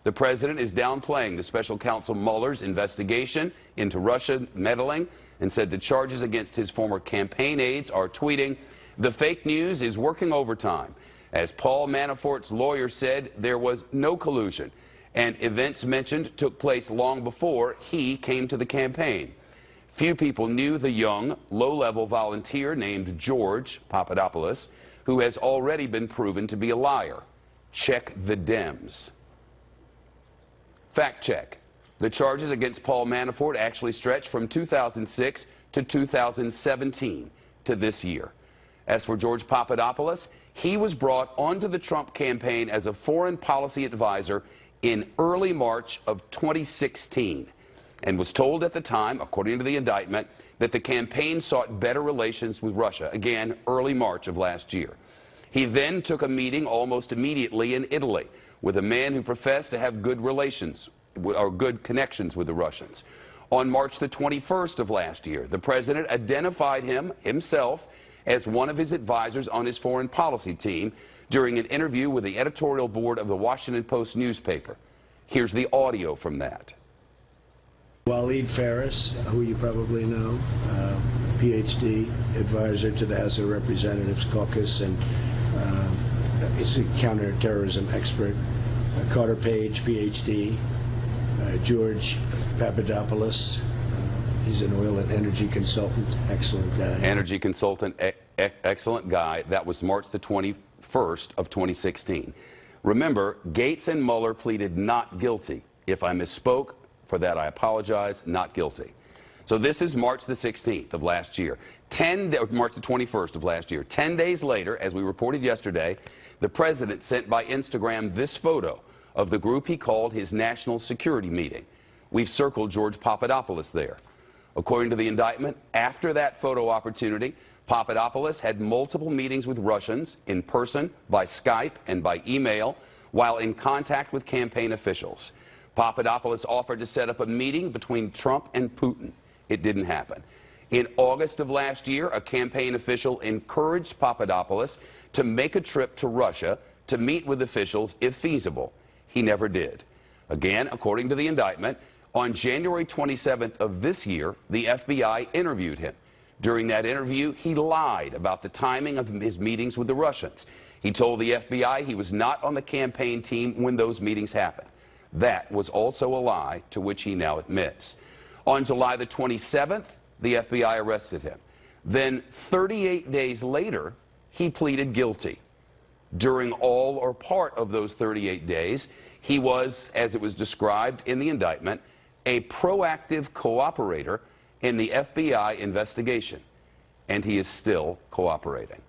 The president is downplaying the special counsel Mueller's investigation into Russia meddling and said the charges against his former campaign aides are, tweeting, "The fake news is working overtime." As Paul Manafort's lawyer said, there was no collusion, and events mentioned took place long before he came to the campaign. Few people knew the young, low-level volunteer named George Papadopoulos, who has already been proven to be a liar. Check the Dems. Fact check. The charges against Paul Manafort actually stretch from 2006 to 2017 to this year. As for George Papadopoulos, he was brought onto the Trump campaign as a foreign policy advisor in early March of 2016 and was told at the time, according to the indictment, that the campaign sought better relations with Russia, again, early March of last year. He then took a meeting almost immediately in Italy with a man who professed to have good relations or good connections with the Russians. On March the 21st of last year, the president identified himself as one of his advisors on his foreign policy team during an interview with the editorial board of the Washington Post newspaper. Here's the audio from that. Waleed Faris, who you probably know, PhD, advisor to the House of Representatives caucus, and is a counterterrorism expert. Carter Page, PhD. George Papadopoulos, he's an oil and energy consultant, excellent guy. Energy consultant, excellent guy. That was March the 21st of 2016. Remember, Gates and Mueller pleaded not guilty. If I misspoke, for that I apologize, not guilty. So this is March the 16th of last year. March the 21st of last year. 10 days later, as we reported yesterday, the president sent by Instagram this photo of the group he called his national security meeting. We've circled George Papadopoulos there. According to the indictment, after that photo opportunity, Papadopoulos had multiple meetings with Russians in person, by Skype, and by email, while in contact with campaign officials. Papadopoulos offered to set up a meeting between Trump and Putin. It didn't happen. In August of last year, a campaign official encouraged Papadopoulos to make a trip to Russia to meet with officials if feasible. He never did. Again, according to the indictment, on January 27th of this year, the FBI interviewed him. During that interview, he lied about the timing of his meetings with the Russians. He told the FBI he was not on the campaign team when those meetings happened. That was also a lie, to which he now admits. On July the 27th, the FBI arrested him. Then 38 days later, he pleaded guilty. During all or part of those 38 days, he was, as it was described in the indictment, a proactive cooperator in the FBI investigation. And he is still cooperating.